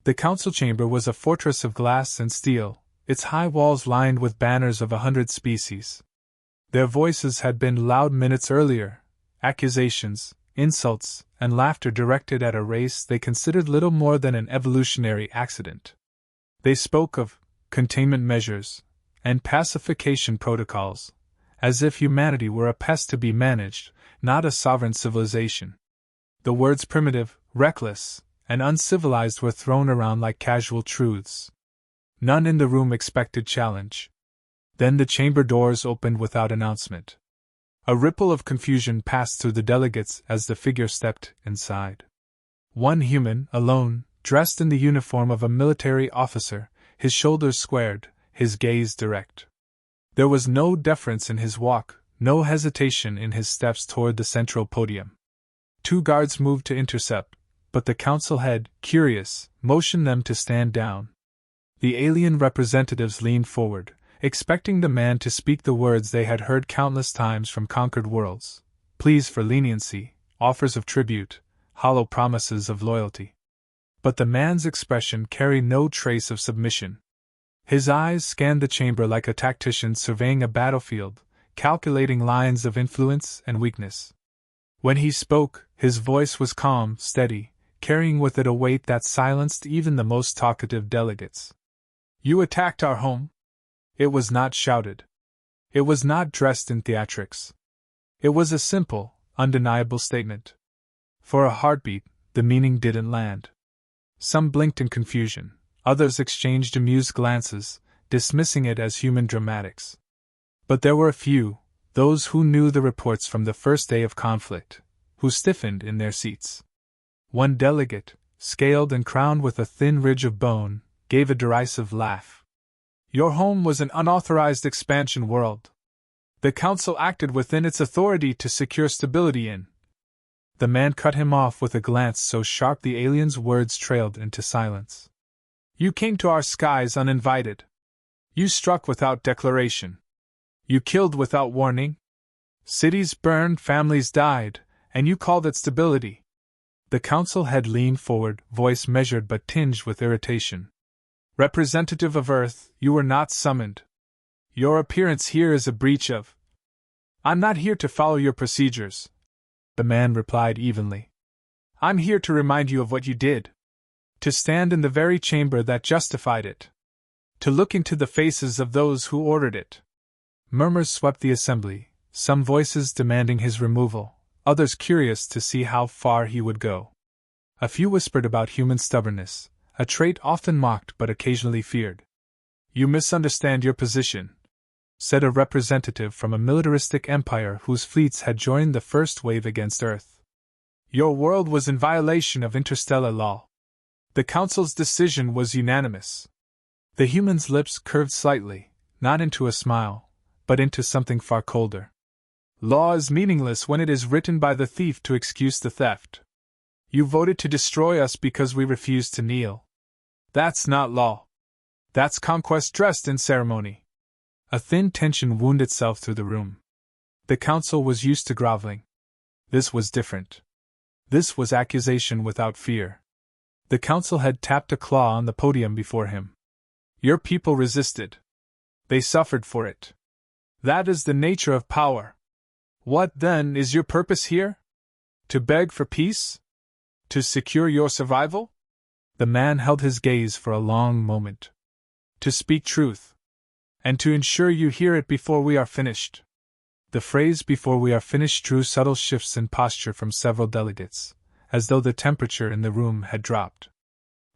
The council chamber was a fortress of glass and steel, its high walls lined with banners of 100 species. Their voices had been loud minutes earlier, accusations, insults, and laughter directed at a race they considered little more than an evolutionary accident. They spoke of containment measures and pacification protocols, as if humanity were a pest to be managed, not a sovereign civilization. The words primitive, reckless, and uncivilized were thrown around like casual truths. None in the room expected challenge. Then the chamber doors opened without announcement. A ripple of confusion passed through the delegates as the figure stepped inside. One human, alone, dressed in the uniform of a military officer, his shoulders squared, his gaze direct. There was no deference in his walk, no hesitation in his steps toward the central podium. 2 guards moved to intercept, but the council head, curious, motioned them to stand down. The alien representatives leaned forward, expecting the man to speak the words they had heard countless times from conquered worlds: pleas for leniency, offers of tribute, hollow promises of loyalty. But the man's expression carried no trace of submission. His eyes scanned the chamber like a tactician surveying a battlefield, calculating lines of influence and weakness. When he spoke, his voice was calm, steady, carrying with it a weight that silenced even the most talkative delegates. "You attacked our home?" It was not shouted. It was not dressed in theatrics. It was a simple, undeniable statement. For a heartbeat, the meaning didn't land. Some blinked in confusion, others exchanged amused glances, dismissing it as human dramatics. But there were a few, those who knew the reports from the first day of conflict, who stiffened in their seats. One delegate, scaled and crowned with a thin ridge of bone, gave a derisive laugh. "Your home was an unauthorized expansion world. The council acted within its authority to secure stability in." The man cut him off with a glance so sharp the alien's words trailed into silence. "You came to our skies uninvited. You struck without declaration. You killed without warning. Cities burned, families died, and you called it stability." The council head leaned forward, voice measured but tinged with irritation. "Representative of Earth, you were not summoned. Your appearance here is a breach of—" "I'm not here to follow your procedures," the man replied evenly. "I'm here to remind you of what you did. To stand in the very chamber that justified it. To look into the faces of those who ordered it." Murmurs swept the assembly, some voices demanding his removal, others curious to see how far he would go. A few whispered about human stubbornness, a trait often mocked but occasionally feared. "You misunderstand your position," said a representative from a militaristic empire whose fleets had joined the first wave against Earth. "Your world was in violation of interstellar law. The Council's decision was unanimous." The human's lips curved slightly, not into a smile, but into something far colder. "Law is meaningless when it is written by the thief to excuse the theft. You voted to destroy us because we refused to kneel. That's not law. That's conquest dressed in ceremony." A thin tension wound itself through the room. The council was used to groveling. This was different. This was accusation without fear. The council had tapped a claw on the podium before him. "Your people resisted. They suffered for it. That is the nature of power. What, then, is your purpose here? To beg for peace? To secure your survival?" The man held his gaze for a long moment. "To speak truth. And to ensure you hear it before we are finished." The phrase "before we are finished" drew subtle shifts in posture from several delegates, as though the temperature in the room had dropped.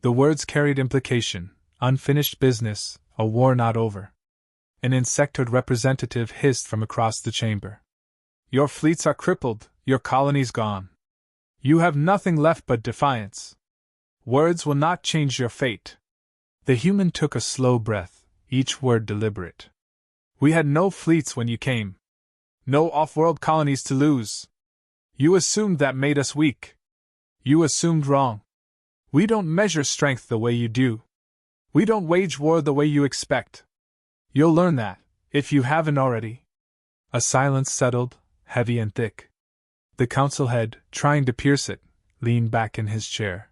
The words carried implication: unfinished business, a war not over. An insectoid representative hissed from across the chamber. "Your fleets are crippled, your colonies gone. You have nothing left but defiance. Words will not change your fate." The human took a slow breath, each word deliberate. "We had no fleets when you came. No off-world colonies to lose. You assumed that made us weak. You assumed wrong. We don't measure strength the way you do. We don't wage war the way you expect. You'll learn that, if you haven't already." A silence settled, heavy and thick. The council head, trying to pierce it, leaned back in his chair.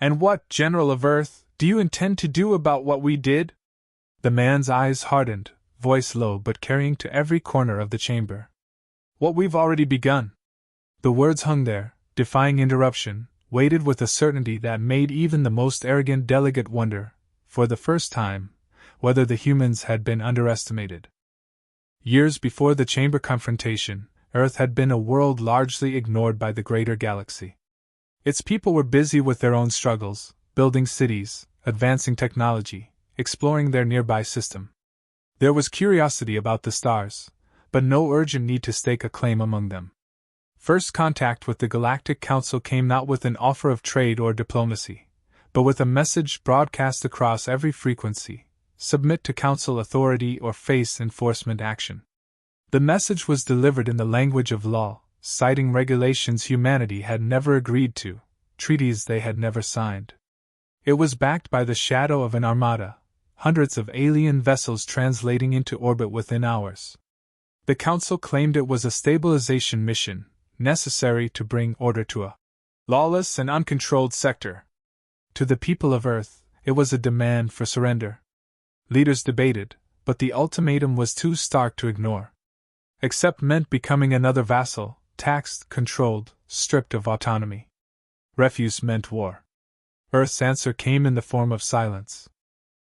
And what, General of Earth, do you intend to do about what we did? The man's eyes hardened, voice low but carrying to every corner of the chamber. What we've already begun. The words hung there, defying interruption, weighted with a certainty that made even the most arrogant delegate wonder, for the first time, whether the humans had been underestimated. Years before the chamber confrontation, Earth had been a world largely ignored by the greater galaxy. Its people were busy with their own struggles, building cities, advancing technology, exploring their nearby system. There was curiosity about the stars, but no urgent need to stake a claim among them. First contact with the Galactic Council came not with an offer of trade or diplomacy, but with a message broadcast across every frequency: submit to Council authority or face enforcement action. The message was delivered in the language of law, citing regulations humanity had never agreed to, treaties they had never signed. It was backed by the shadow of an armada, hundreds of alien vessels translating into orbit within hours. The Council claimed it was a stabilization mission, necessary to bring order to a lawless and uncontrolled sector. To the people of Earth, it was a demand for surrender. Leaders debated, but the ultimatum was too stark to ignore. Accept meant becoming another vassal, taxed, controlled, stripped of autonomy. Refuse meant war. Earth's answer came in the form of silence.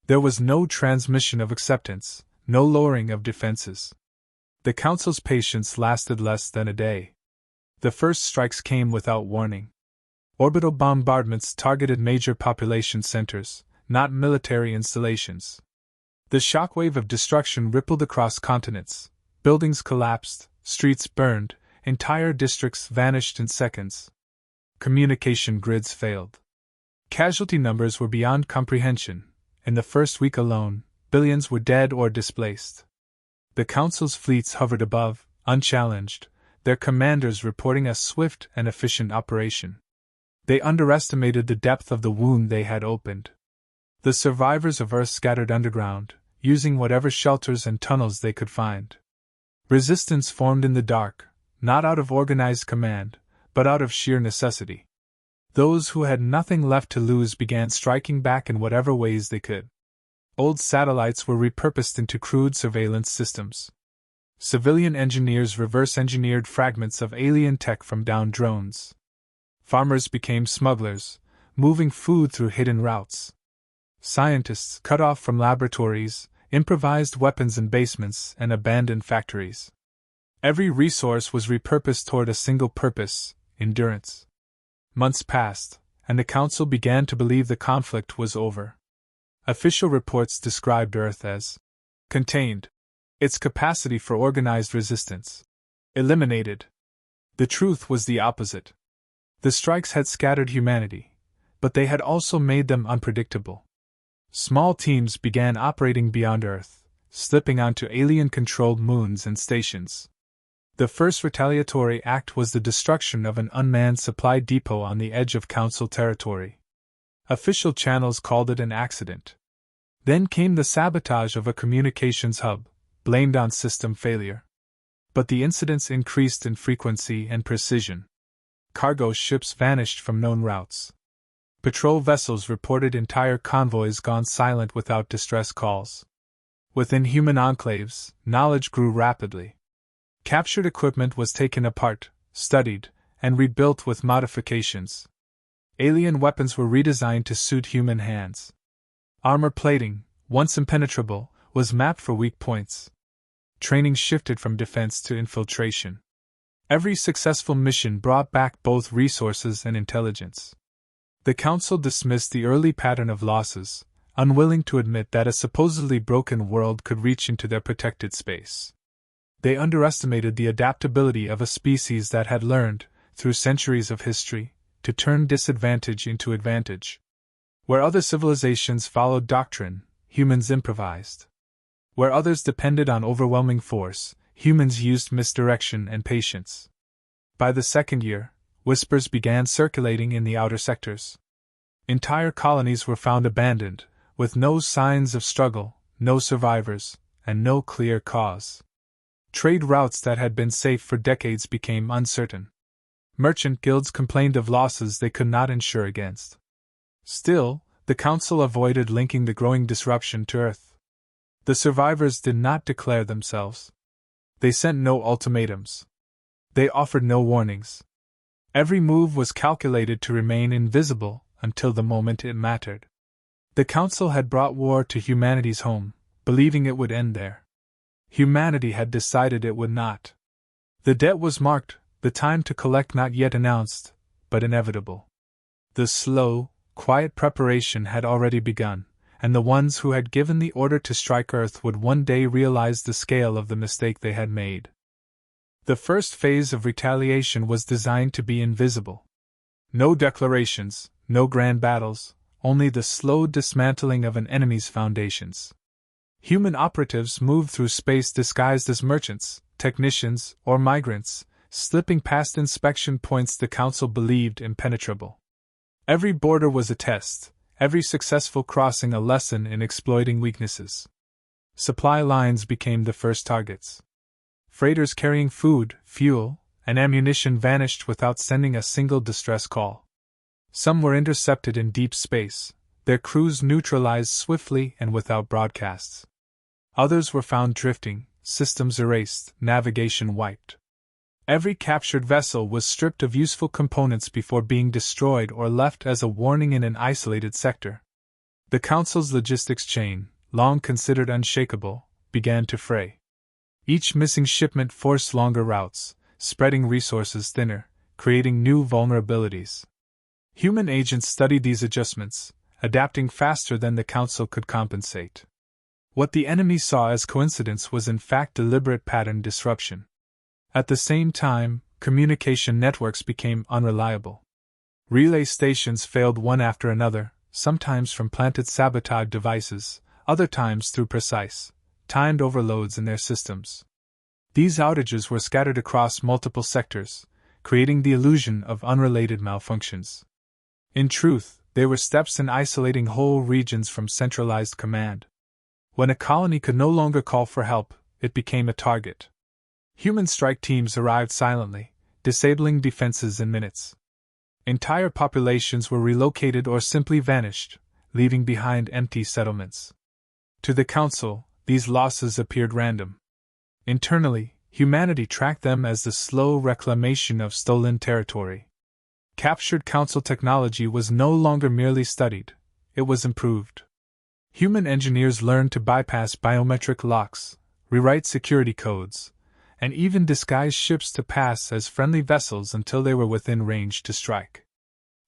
There was no transmission of acceptance, no lowering of defenses. The Council's patience lasted less than a day. The first strikes came without warning. Orbital bombardments targeted major population centers, not military installations. The shockwave of destruction rippled across continents. Buildings collapsed, streets burned, entire districts vanished in seconds. Communication grids failed. Casualty numbers were beyond comprehension. In the first week alone, billions were dead or displaced. The Council's fleets hovered above, unchallenged, their commanders reporting a swift and efficient operation. They underestimated the depth of the wound they had opened. The survivors of Earth scattered underground, using whatever shelters and tunnels they could find. Resistance formed in the dark, not out of organized command, but out of sheer necessity. Those who had nothing left to lose began striking back in whatever ways they could. Old satellites were repurposed into crude surveillance systems. Civilian engineers reverse-engineered fragments of alien tech from downed drones. Farmers became smugglers, moving food through hidden routes. Scientists, cut off from laboratories, improvised weapons in basements and abandoned factories. Every resource was repurposed toward a single purpose: endurance. Months passed, and the Council began to believe the conflict was over. Official reports described Earth as contained, its capacity for organized resistance eliminated. The truth was the opposite. The strikes had scattered humanity, but they had also made them unpredictable. Small teams began operating beyond Earth, slipping onto alien-controlled moons and stations. The first retaliatory act was the destruction of an unmanned supply depot on the edge of Council territory. Official channels called it an accident. Then came the sabotage of a communications hub, blamed on system failure. But the incidents increased in frequency and precision. Cargo ships vanished from known routes. Patrol vessels reported entire convoys gone silent without distress calls. Within human enclaves, knowledge grew rapidly. Captured equipment was taken apart, studied, and rebuilt with modifications. Alien weapons were redesigned to suit human hands. Armor plating, once impenetrable, was mapped for weak points. Training shifted from defense to infiltration. Every successful mission brought back both resources and intelligence. The Council dismissed the early pattern of losses, unwilling to admit that a supposedly broken world could reach into their protected space. They underestimated the adaptability of a species that had learned, through centuries of history, to turn disadvantage into advantage. Where other civilizations followed doctrine, humans improvised. Where others depended on overwhelming force, humans used misdirection and patience. By the second year, whispers began circulating in the outer sectors. Entire colonies were found abandoned, with no signs of struggle, no survivors, and no clear cause. Trade routes that had been safe for decades became uncertain. Merchant guilds complained of losses they could not insure against. Still, the Council avoided linking the growing disruption to Earth. The survivors did not declare themselves. They sent no ultimatums. They offered no warnings. Every move was calculated to remain invisible until the moment it mattered. The Council had brought war to humanity's home, believing it would end there. Humanity had decided it would not. The debt was marked, the time to collect not yet announced, but inevitable. The slow, quiet preparation had already begun, and the ones who had given the order to strike Earth would one day realize the scale of the mistake they had made. The first phase of retaliation was designed to be invisible. No declarations, no grand battles, only the slow dismantling of an enemy's foundations. Human operatives moved through space disguised as merchants, technicians, or migrants, slipping past inspection points the Council believed impenetrable. Every border was a test, every successful crossing a lesson in exploiting weaknesses. Supply lines became the first targets. Freighters carrying food, fuel, and ammunition vanished without sending a single distress call. Some were intercepted in deep space, their crews neutralized swiftly and without broadcasts. Others were found drifting, systems erased, navigation wiped. Every captured vessel was stripped of useful components before being destroyed or left as a warning in an isolated sector. The Council's logistics chain, long considered unshakable, began to fray. Each missing shipment forced longer routes, spreading resources thinner, creating new vulnerabilities. Human agents studied these adjustments, adapting faster than the Council could compensate. What the enemy saw as coincidence was in fact deliberate pattern disruption. At the same time, communication networks became unreliable. Relay stations failed one after another, sometimes from planted sabotage devices, other times through precise, timed overloads in their systems. These outages were scattered across multiple sectors, creating the illusion of unrelated malfunctions. In truth, they were steps in isolating whole regions from centralized command. When a colony could no longer call for help, it became a target. Human strike teams arrived silently, disabling defenses in minutes. Entire populations were relocated or simply vanished, leaving behind empty settlements. To the Council, these losses appeared random. Internally, humanity tracked them as the slow reclamation of stolen territory. Captured Council technology was no longer merely studied, it was improved. Human engineers learned to bypass biometric locks, rewrite security codes, and even disguise ships to pass as friendly vessels until they were within range to strike.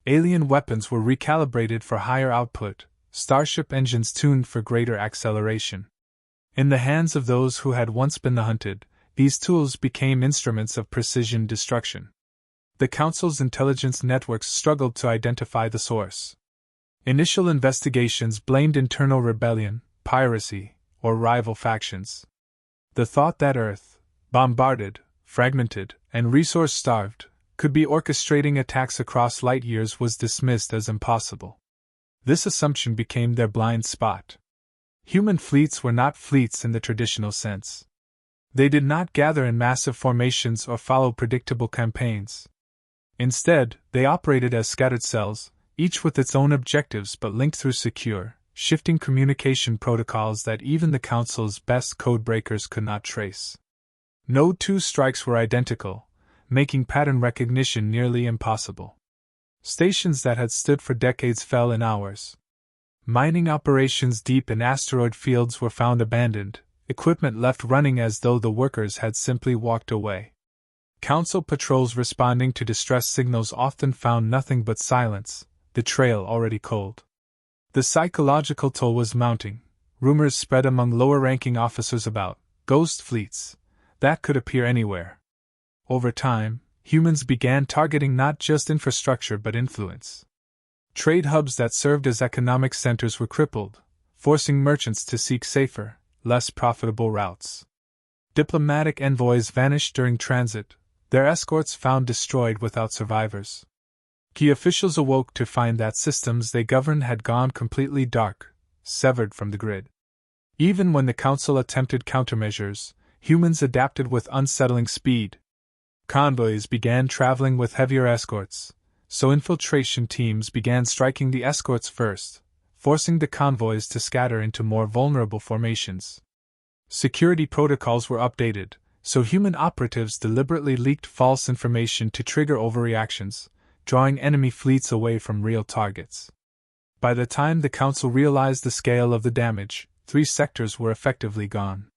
Alien weapons were recalibrated for higher output, starship engines tuned for greater acceleration. In the hands of those who had once been the hunted, these tools became instruments of precision destruction. The Council's intelligence networks struggled to identify the source. Initial investigations blamed internal rebellion, piracy, or rival factions. The thought that Earth, bombarded, fragmented, and resource-starved, could be orchestrating attacks across light years was dismissed as impossible. This assumption became their blind spot. Human fleets were not fleets in the traditional sense. They did not gather in massive formations or follow predictable campaigns. Instead, they operated as scattered cells, each with its own objectives but linked through secure, shifting communication protocols that even the Council's best codebreakers could not trace. No two strikes were identical, making pattern recognition nearly impossible. Stations that had stood for decades fell in hours. Mining operations deep in asteroid fields were found abandoned, equipment left running as though the workers had simply walked away. Council patrols responding to distress signals often found nothing but silence, the trail already cold. The psychological toll was mounting. Rumors spread among lower-ranking officers about ghost fleets that could appear anywhere. Over time, humans began targeting not just infrastructure but influence. Trade hubs that served as economic centers were crippled, forcing merchants to seek safer, less profitable routes. Diplomatic envoys vanished during transit, their escorts found destroyed without survivors. Key officials awoke to find that systems they governed had gone completely dark, severed from the grid. Even when the Council attempted countermeasures, humans adapted with unsettling speed. Convoys began traveling with heavier escorts, so infiltration teams began striking the escorts first, forcing the convoys to scatter into more vulnerable formations. Security protocols were updated, so human operatives deliberately leaked false information to trigger overreactions, drawing enemy fleets away from real targets. By the time the Council realized the scale of the damage, 3 sectors were effectively gone.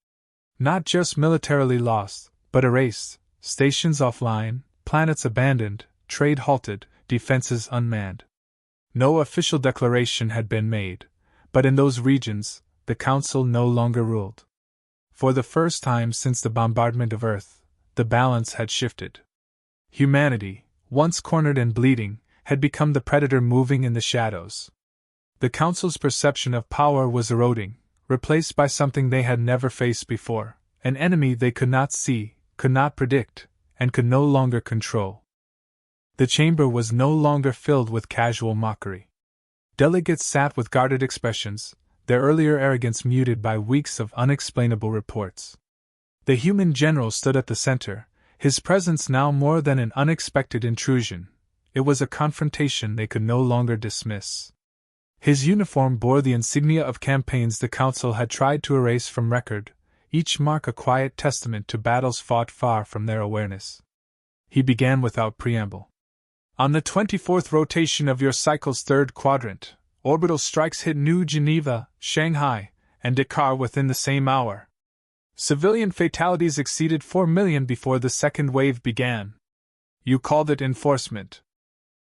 Not just militarily lost, but erased, stations offline, planets abandoned, trade halted, defenses unmanned. No official declaration had been made, but in those regions, the Council no longer ruled. For the first time since the bombardment of Earth, the balance had shifted. Humanity, once cornered and bleeding, had become the predator moving in the shadows. The Council's perception of power was eroding, replaced by something they had never faced before, an enemy they could not see, could not predict, and could no longer control. The chamber was no longer filled with casual mockery. Delegates sat with guarded expressions, their earlier arrogance muted by weeks of unexplainable reports. The human general stood at the center, his presence now more than an unexpected intrusion. It was a confrontation they could no longer dismiss. His uniform bore the insignia of campaigns the Council had tried to erase from record, each mark a quiet testament to battles fought far from their awareness. He began without preamble. On the 24th rotation of your cycle's 3rd quadrant, orbital strikes hit New Geneva, Shanghai, and Dakar within the same hour. Civilian fatalities exceeded 4 million before the second wave began. You called it enforcement.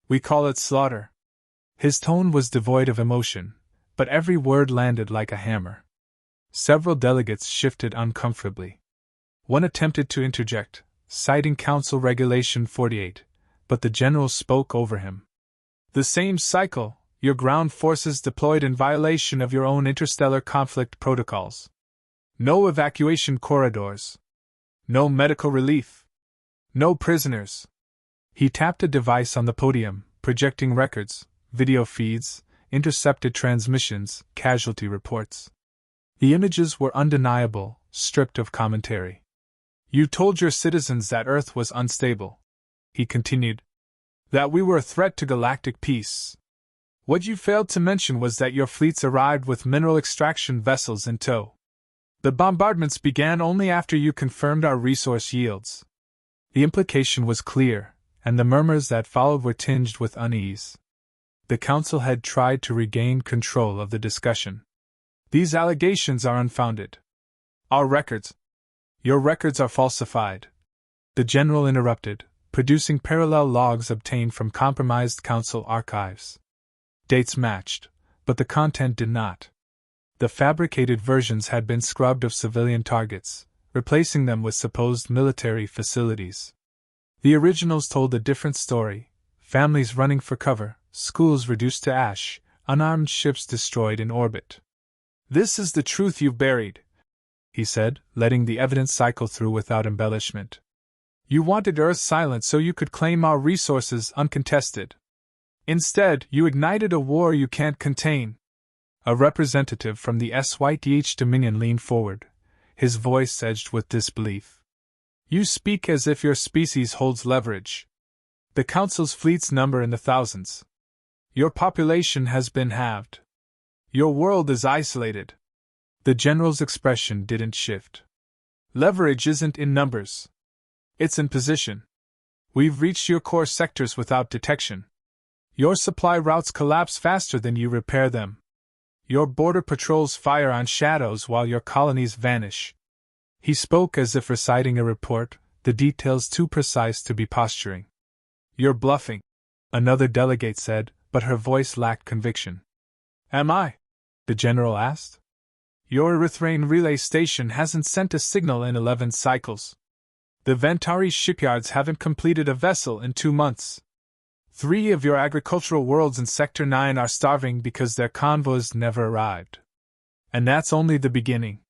We call it slaughter. His tone was devoid of emotion, but every word landed like a hammer. Several delegates shifted uncomfortably. One attempted to interject, citing Council Regulation 48, but the general spoke over him. The same cycle, your ground forces deployed in violation of your own interstellar conflict protocols. No evacuation corridors. No medical relief. No prisoners. He tapped a device on the podium, projecting records, video feeds, intercepted transmissions, casualty reports. The images were undeniable, stripped of commentary. You told your citizens that Earth was unstable, he continued. That we were a threat to galactic peace. What you failed to mention was that your fleets arrived with mineral extraction vessels in tow. The bombardments began only after you confirmed our resource yields. The implication was clear, and the murmurs that followed were tinged with unease. The Council had tried to regain control of the discussion. These allegations are unfounded. Our records. Your records are falsified. The General interrupted, producing parallel logs obtained from compromised Council archives. Dates matched, but the content did not. The fabricated versions had been scrubbed of civilian targets, replacing them with supposed military facilities. The originals told a different story: families running for cover, schools reduced to ash, unarmed ships destroyed in orbit. This is the truth you've buried, he said, letting the evidence cycle through without embellishment. You wanted Earth silent so you could claim our resources uncontested. Instead, you ignited a war you can't contain. A representative from the SYTH Dominion leaned forward, his voice edged with disbelief. You speak as if your species holds leverage. The Council's fleets number in the thousands. Your population has been halved. Your world is isolated. The General's expression didn't shift. Leverage isn't in numbers. It's in position. We've reached your core sectors without detection. Your supply routes collapse faster than you repair them. Your border patrols fire on shadows while your colonies vanish. He spoke as if reciting a report, the details too precise to be posturing. You're bluffing, another delegate said, but her voice lacked conviction. Am I? The General asked. Your Erythraean relay station hasn't sent a signal in 11 cycles. The Ventari shipyards haven't completed a vessel in 2 months. 3 of your agricultural worlds in Sector 9 are starving because their convoys never arrived. And that's only the beginning.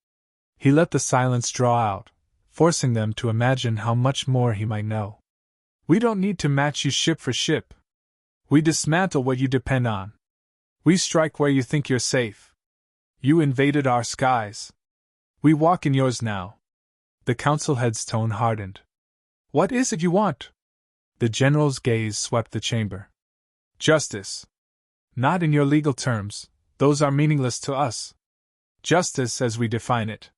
He let the silence draw out, forcing them to imagine how much more he might know. We don't need to match you ship for ship. We dismantle what you depend on. We strike where you think you're safe. You invaded our skies. We walk in yours now. The Council head's tone hardened. What is it you want? The General's gaze swept the chamber. Justice. Not in your legal terms, those are meaningless to us. Justice as we define it.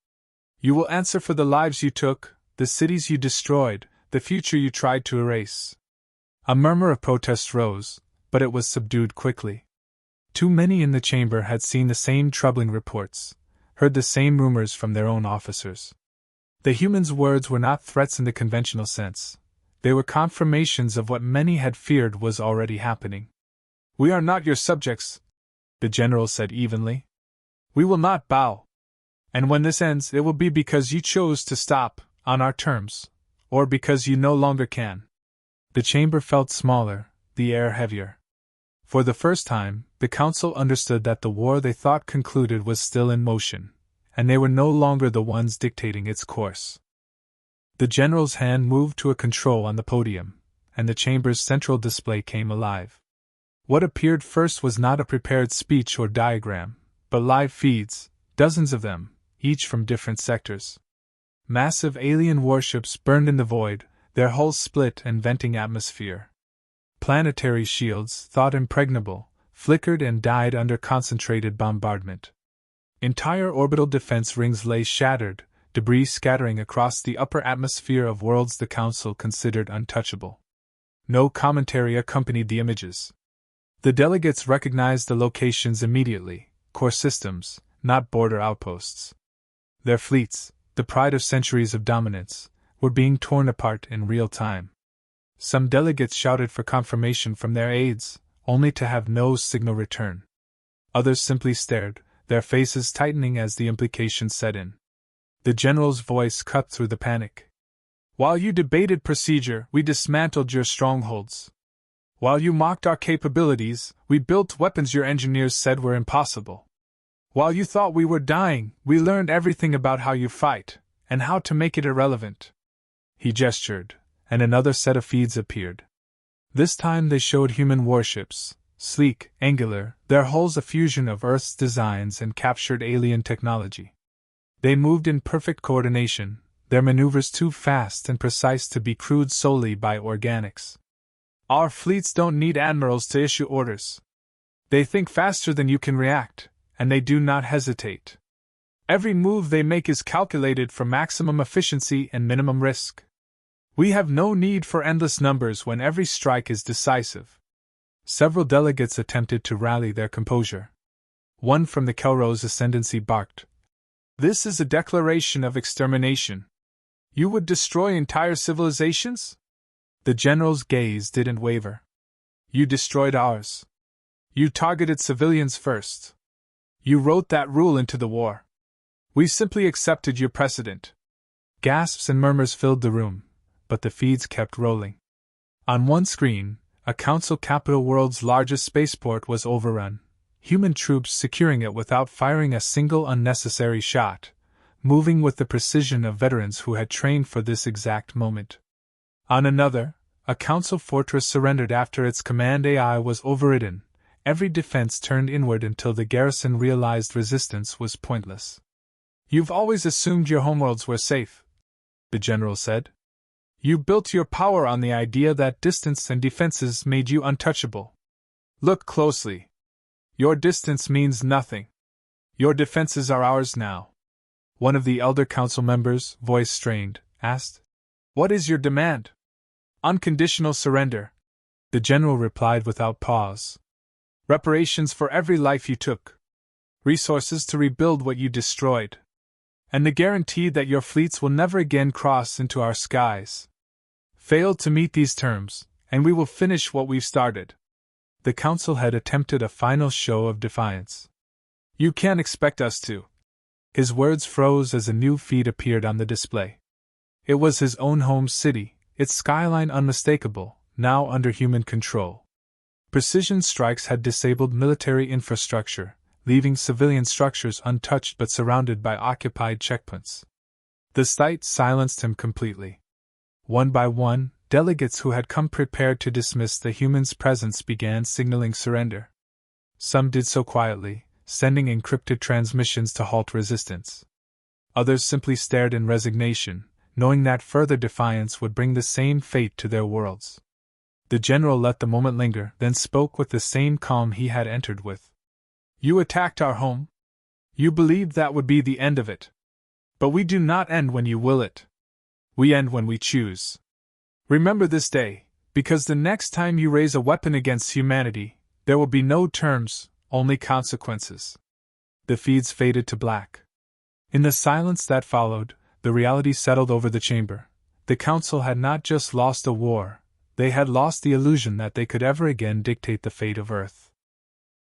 You will answer for the lives you took, the cities you destroyed, the future you tried to erase. A murmur of protest rose, but it was subdued quickly. Too many in the chamber had seen the same troubling reports, heard the same rumors from their own officers. The humans' words were not threats in the conventional sense. They were confirmations of what many had feared was already happening. "We are not your subjects," the general said evenly. "We will not bow. And when this ends, it will be because you chose to stop, on our terms, or because you no longer can." The chamber felt smaller, the air heavier. For the first time, the council understood that the war they thought concluded was still in motion, and they were no longer the ones dictating its course. The general's hand moved to a control on the podium, and the chamber's central display came alive. What appeared first was not a prepared speech or diagram, but live feeds, dozens of them, each from different sectors. Massive alien warships burned in the void, their hulls split and venting atmosphere. Planetary shields, thought impregnable, flickered and died under concentrated bombardment. Entire orbital defense rings lay shattered, debris scattering across the upper atmosphere of worlds the Council considered untouchable. No commentary accompanied the images. The delegates recognized the locations immediately, core systems, not border outposts. Their fleets, the pride of centuries of dominance, were being torn apart in real time. Some delegates shouted for confirmation from their aides, only to have no signal return. Others simply stared, their faces tightening as the implications set in. The general's voice cut through the panic. "While you debated procedure, we dismantled your strongholds. While you mocked our capabilities, we built weapons your engineers said were impossible. While you thought we were dying, we learned everything about how you fight, and how to make it irrelevant." He gestured, and another set of feeds appeared. This time they showed human warships, sleek, angular, their hulls a fusion of Earth's designs and captured alien technology. They moved in perfect coordination, their maneuvers too fast and precise to be crewed solely by organics. "Our fleets don't need admirals to issue orders. They think faster than you can react, and they do not hesitate. Every move they make is calculated for maximum efficiency and minimum risk. We have no need for endless numbers when every strike is decisive." Several delegates attempted to rally their composure. One from the Kelrose Ascendancy barked, "This is a declaration of extermination. You would destroy entire civilizations?" The general's gaze didn't waver. "You destroyed ours. You targeted civilians first. You wrote that rule into the war. We simply accepted your precedent." Gasps and murmurs filled the room, but the feeds kept rolling. On one screen, a council capital world's largest spaceport was overrun, human troops securing it without firing a single unnecessary shot, moving with the precision of veterans who had trained for this exact moment. On another, a council fortress surrendered after its command AI was overridden, every defense turned inward until the garrison realized resistance was pointless. "You've always assumed your homeworlds were safe," the general said. "You built your power on the idea that distance and defenses made you untouchable. Look closely. Your distance means nothing. Your defenses are ours now." One of the elder council members, voice strained, asked, "What is your demand?" "Unconditional surrender," the general replied without pause. "Reparations for every life you took. Resources to rebuild what you destroyed. And the guarantee that your fleets will never again cross into our skies. Fail to meet these terms, and we will finish what we've started." The council had attempted a final show of defiance. "You can't expect us to." His words froze as a new feed appeared on the display. It was his own home city, its skyline unmistakable, now under human control. Precision strikes had disabled military infrastructure, leaving civilian structures untouched but surrounded by occupied checkpoints. The sight silenced him completely. One by one, delegates who had come prepared to dismiss the human's presence began signaling surrender. Some did so quietly, sending encrypted transmissions to halt resistance. Others simply stared in resignation, knowing that further defiance would bring the same fate to their worlds. The general let the moment linger, then spoke with the same calm he had entered with. You attacked our home? You believed that would be the end of it. But we do not end when you will it. We end when we choose. Remember this day, because the next time you raise a weapon against humanity, there will be no terms, only consequences. The feeds faded to black. In the silence that followed, the reality settled over the chamber. The council had not just lost a war, they had lost the illusion that they could ever again dictate the fate of Earth.